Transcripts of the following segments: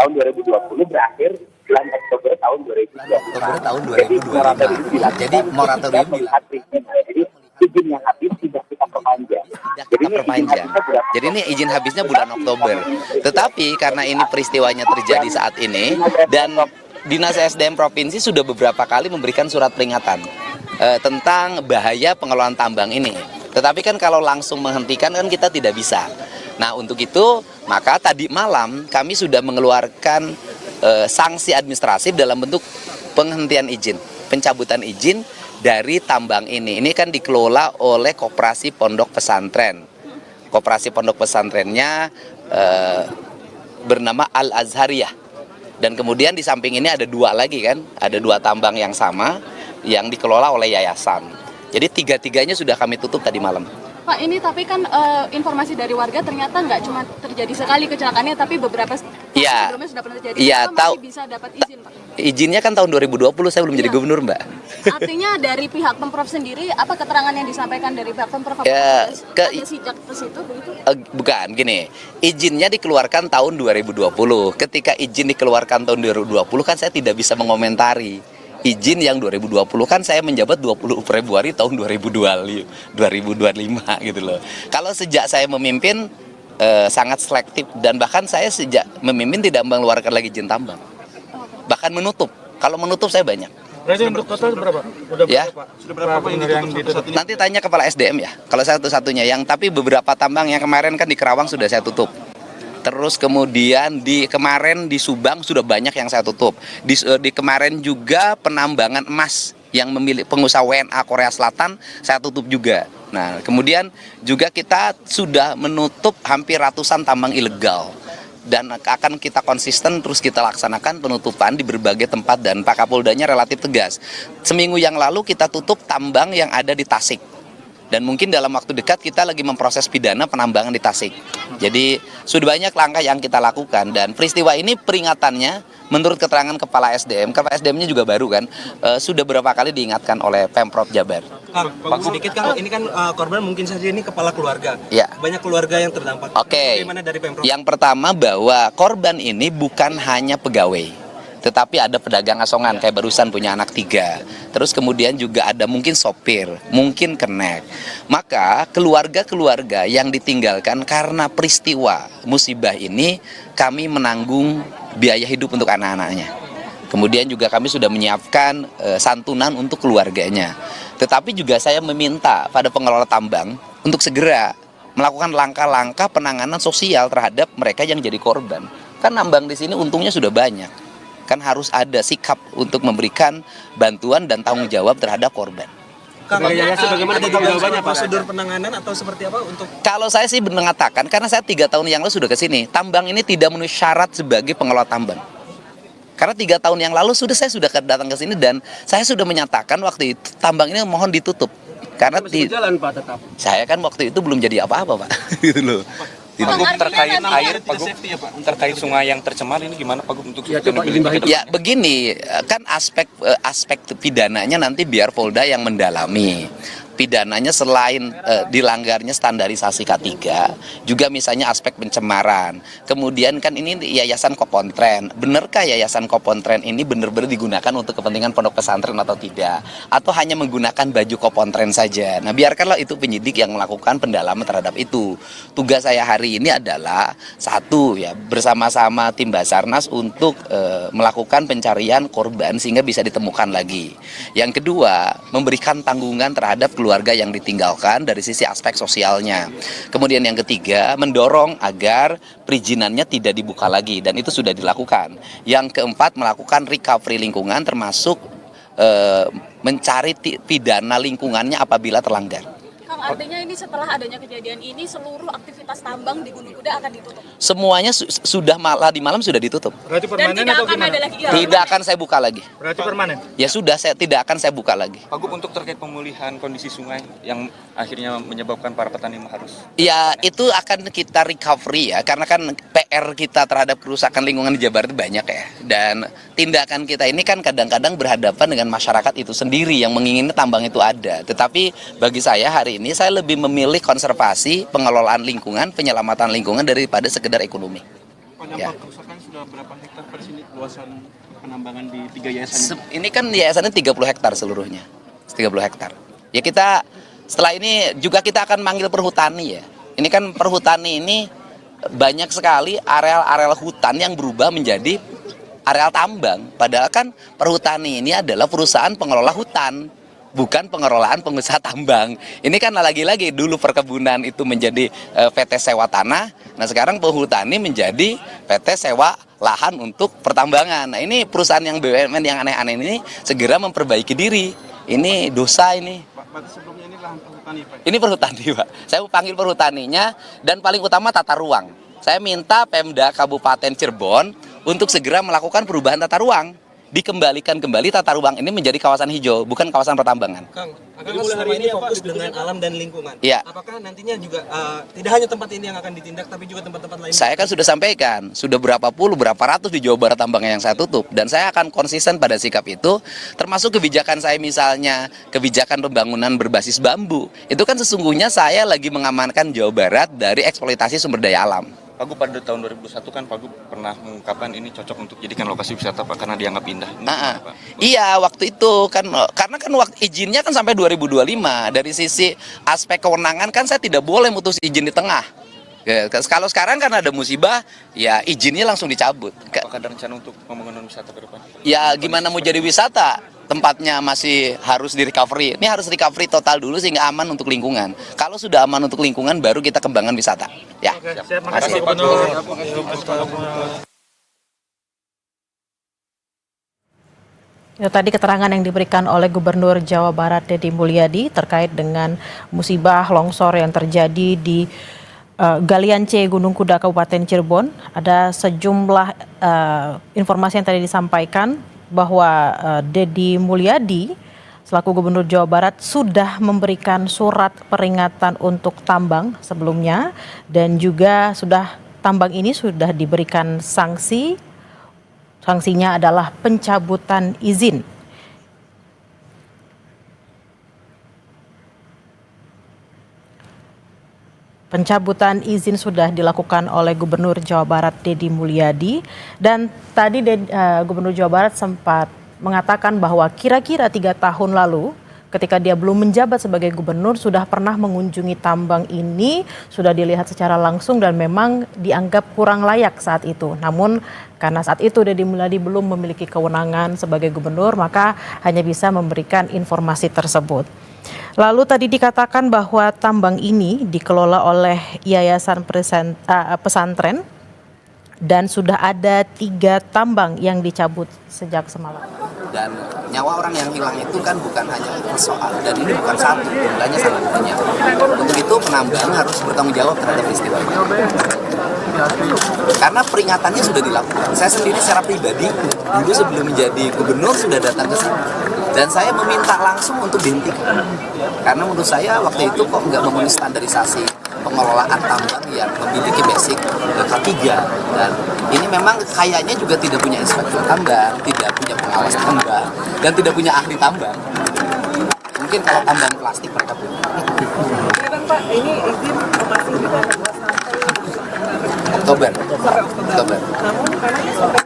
tahun 2020 berakhir bulan Oktober tahun 2022. Oktober tahun 2025. Jadi moratorium Jadi izin yang habis tidak kita perpanjang. Jadi ini izin habisnya bulan Oktober. Tetapi karena ini peristiwanya terjadi saat ini dan Dinas SDM Provinsi sudah beberapa kali memberikan surat peringatan tentang bahaya pengelolaan tambang ini. Tetapi kan kalau langsung menghentikan kan kita tidak bisa. Nah untuk itu maka tadi malam kami sudah mengeluarkan sanksi administratif dalam bentuk penghentian izin, pencabutan izin dari tambang ini. Ini kan dikelola oleh Koperasi Pondok Pesantren. Koperasi Pondok Pesantrennya bernama Al-Azhariyah. Dan kemudian di samping ini ada dua lagi kan, ada dua tambang yang sama yang dikelola oleh yayasan. Jadi tiga-tiganya sudah kami tutup tadi malam. Pak, ini tapi kan informasi dari warga ternyata nggak cuma terjadi sekali kecelakaannya, tapi beberapa sebelumnya sudah pernah terjadi. Iya, masih bisa dapat izin, Pak? Izinnya kan tahun 2020, saya belum jadi gubernur, Mbak. Artinya dari pihak Pemprov sendiri, apa keterangan yang disampaikan dari pihak Pemprov? Ya, ada sejak ke situ begitu? Bukan, gini, izinnya dikeluarkan tahun 2020. Ketika izin dikeluarkan tahun 2020 kan saya tidak bisa mengomentari. Izin yang 2020 kan saya menjabat 20 Februari tahun 2025 gitu loh. Kalau sejak saya memimpin sangat selektif dan bahkan saya sejak memimpin tidak mengeluarkan lagi izin tambang. Bahkan menutup. Kalau menutup saya banyak. Berarti untuk total berapa? Sudah berapa yang ditutup? Nanti tanya kepala SDM ya. Kalau saya satu-satunya tapi beberapa tambang yang kemarin kan di Kerawang sudah saya tutup. Terus kemudian kemarin di Subang sudah banyak yang saya tutup. Di kemarin juga penambangan emas yang memiliki pengusaha WNA Korea Selatan saya tutup juga. Nah, kemudian juga kita sudah menutup hampir ratusan tambang ilegal. Dan akan kita konsisten terus kita laksanakan penutupan di berbagai tempat dan Pak Kapoldanya relatif tegas. Seminggu yang lalu kita tutup tambang yang ada di Tasik. Dan mungkin dalam waktu dekat kita lagi memproses pidana penambangan di Tasik. Jadi sudah banyak langkah yang kita lakukan dan peristiwa ini peringatannya menurut keterangan Kepala SDM-nya juga baru kan, sudah berapa kali diingatkan oleh Pemprov Jabar. Pak, sedikit Kang, ini kan korban mungkin saja ini kepala keluarga. Ya. Banyak keluarga yang terdampak. Oke. Bagaimana dari Pemprov? Yang pertama bahwa korban ini bukan hanya pegawai. Tetapi ada pedagang asongan kayak barusan punya anak 3. Terus kemudian juga ada mungkin sopir, mungkin kenek. Maka keluarga-keluarga yang ditinggalkan karena peristiwa musibah ini kami menanggung biaya hidup untuk anak-anaknya. Kemudian juga kami sudah menyiapkan santunan untuk keluarganya. Tetapi juga saya meminta pada pengelola tambang untuk segera melakukan langkah-langkah penanganan sosial terhadap mereka yang jadi korban. Kan tambang di sini untungnya sudah banyak. Kan harus ada sikap untuk memberikan bantuan dan tanggung jawab terhadap korban. Bagaimana jawabannya prosedur penanganan atau seperti apa untuk? Kalau saya sih mengatakan, karena saya 3 tahun yang lalu sudah ke sini, tambang ini tidak memenuhi syarat sebagai pengelola tambang. Karena 3 tahun yang lalu saya sudah datang ke sini dan saya sudah menyatakan waktu itu tambang ini mohon ditutup. Karena berjalan Pak tetap. Saya kan waktu itu belum jadi apa-apa Pak, gitu loh. Pak, terkait air, Pak, terkait sungai yang tercemar ini gimana Pak untuk Ya begini, kan aspek pidananya nanti biar Polda yang mendalami. Pidananya selain dilanggarnya standarisasi K3, juga misalnya aspek pencemaran. Kemudian kan ini Yayasan Kopontren. Benarkah Yayasan Kopontren ini benar-benar digunakan untuk kepentingan pondok pesantren atau tidak? Atau hanya menggunakan baju Kopontren saja? Nah, biarkanlah itu penyidik yang melakukan pendalaman terhadap itu. Tugas saya hari ini adalah satu ya, bersama-sama tim Basarnas untuk melakukan pencarian korban sehingga bisa ditemukan lagi. Yang kedua, memberikan tanggungan terhadap keluarga yang ditinggalkan dari sisi aspek sosialnya. Kemudian yang ketiga, mendorong agar perizinannya tidak dibuka lagi dan itu sudah dilakukan. Yang keempat, melakukan recovery lingkungan termasuk mencari pidana lingkungannya apabila terlanggar. Kang, artinya ini setelah adanya kejadian ini seluruh aktivitas tambang di Gunung Kuda akan ditutup? Semuanya sudah di malam sudah ditutup. Berarti permanen atau gimana? Tidak akan saya buka lagi. Berarti permanen? Ya sudah, saya tidak akan saya buka lagi. Pak Gub, untuk terkait pemulihan kondisi sungai yang akhirnya menyebabkan para petani harus... Ya itu akan kita recovery ya, karena kan PR kita terhadap kerusakan lingkungan di Jabar itu banyak ya. Dan tindakan kita ini kan kadang-kadang berhadapan dengan masyarakat itu sendiri yang menginginkan tambang itu ada. Tetapi bagi saya hari ini saya lebih memilih konservasi, pengelolaan lingkungan, penyelamatan lingkungan daripada sekedar ekonomi. Ya. Kerusakan sudah berapa hektar per sini luasan penambangan di 3 yayasan ini? Ini kan yayasannya 30 hektar seluruhnya. 30 hektar. Ya kita setelah ini juga kita akan manggil perhutani ya. Ini kan perhutani ini banyak sekali areal-areal hutan yang berubah menjadi areal tambang. Padahal kan perhutani ini adalah perusahaan pengelola hutan, bukan pengelolaan pengusaha tambang. Ini kan lagi-lagi dulu perkebunan itu menjadi PT sewa tanah, nah sekarang perhutani menjadi PT sewa lahan untuk pertambangan. Nah ini perusahaan yang BUMN yang aneh-aneh ini segera memperbaiki diri. Ini dosa ini. Berarti sebelumnya ini lahan perhutani Pak? Ini perhutani Pak. Saya panggil perhutaninya dan paling utama tata ruang. Saya minta Pemda Kabupaten Cirebon untuk segera melakukan perubahan tata ruang. Dikembalikan kembali tata ruang ini menjadi kawasan hijau, bukan kawasan pertambangan. Kang, mulai hari ini fokus dengan alam dan lingkungan. Iya. Apakah nantinya juga tidak hanya tempat ini yang akan ditindak, tapi juga tempat-tempat lain? Saya kan sudah sampaikan, sudah berapa ratus di Jawa Barat tambang yang saya tutup. Dan saya akan konsisten pada sikap itu, termasuk kebijakan saya misalnya, kebijakan pembangunan berbasis bambu. Itu kan sesungguhnya saya lagi mengamankan Jawa Barat dari eksploitasi sumber daya alam. Pak Gub pada tahun 2001 kan Pak Gub pernah mengungkapkan ini cocok untuk jadikan lokasi wisata Pak karena dianggap indah. Iya waktu itu kan karena kan waktu izinnya kan sampai 2025. Dari sisi aspek kewenangan kan saya tidak boleh mutus izin di tengah. Ya, kalau sekarang kan ada musibah, ya izinnya langsung dicabut. Apakah ada rencana untuk pembangunan wisata ke depan? Ya gimana mau jadi wisata? Tempatnya masih harus di recovery. Ini harus recovery total dulu sehingga aman untuk lingkungan. Kalau sudah aman untuk lingkungan baru kita kembangkan wisata. Ya. Siap, makasih Pak Gubernur. Ya, tadi keterangan yang diberikan oleh Gubernur Jawa Barat Deddy Mulyadi terkait dengan musibah longsor yang terjadi di Galian C Gunung Kuda Kabupaten Cirebon. Ada sejumlah informasi yang tadi disampaikan bahwa Deddy Mulyadi selaku Gubernur Jawa Barat sudah memberikan surat peringatan untuk tambang sebelumnya dan juga tambang ini sudah diberikan sanksi. Sanksinya adalah pencabutan izin. Pencabutan izin sudah dilakukan oleh Gubernur Jawa Barat Deddy Mulyadi dan tadi Gubernur Jawa Barat sempat mengatakan bahwa kira-kira 3 tahun lalu ketika dia belum menjabat sebagai gubernur sudah pernah mengunjungi tambang ini, sudah dilihat secara langsung dan memang dianggap kurang layak saat itu. Namun karena saat itu Deddy Mulyadi belum memiliki kewenangan sebagai gubernur, maka hanya bisa memberikan informasi tersebut. Lalu tadi dikatakan bahwa tambang ini dikelola oleh Yayasan Pesantren dan sudah ada 3 tambang yang dicabut sejak semalam. Dan nyawa orang yang hilang itu kan bukan hanya persoalan, dan ini bukan satu, jumlahnya sangat banyak. Untuk itu penambang harus bertanggung jawab terhadap peristiwa ini. Karena peringatannya sudah dilakukan. Saya sendiri secara pribadi dulu sebelum menjadi gubernur sudah datang ke sini. Dan saya meminta langsung untuk dihentikan. Karena menurut saya waktu itu kok nggak memenuhi standarisasi pengelolaan tambang yang memiliki basic K3. Dan ini memang kayaknya juga tidak punya inspektur tambang, tidak punya pengawas tambang, dan tidak punya ahli tambang. Mungkin kalau tambang plastik mereka punya. Pak, ini izin masih juga Oktober. Namun karena sampai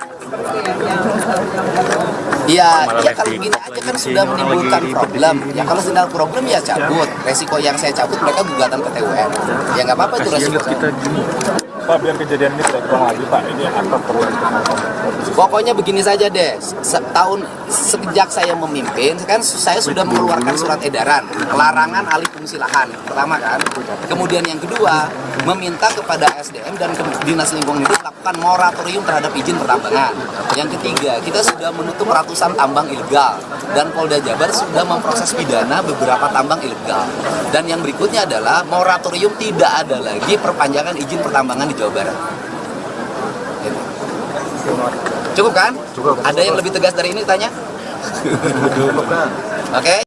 Ya kalau gini aja kan sudah menimbulkan problem. Ya kalau sudah problem ya cabut. Resiko yang saya cabut mereka gugatan PT UN. Ya nggak apa-apa itu resiko. Pak, biar kejadian ini tidak terulang lagi Pak, ini apa perlu Pokoknya begini saja deh. Sejak saya memimpin, kan saya sudah mengeluarkan surat edaran larangan alih fungsi lahan. Pertama kan. Kemudian yang kedua, meminta kepada SDM dan Dinas Lingkungan Hidup melakukan moratorium terhadap izin pertambangan. Yang ketiga, kita sudah menutup ratusan tambang ilegal dan Polda Jabar sudah memproses pidana beberapa tambang ilegal. Dan yang berikutnya adalah moratorium tidak ada lagi perpanjangan izin pertambangan di Jawa Barat. Cukup kan? Cukup. Ada yang lebih tegas dari ini tanya? Oke.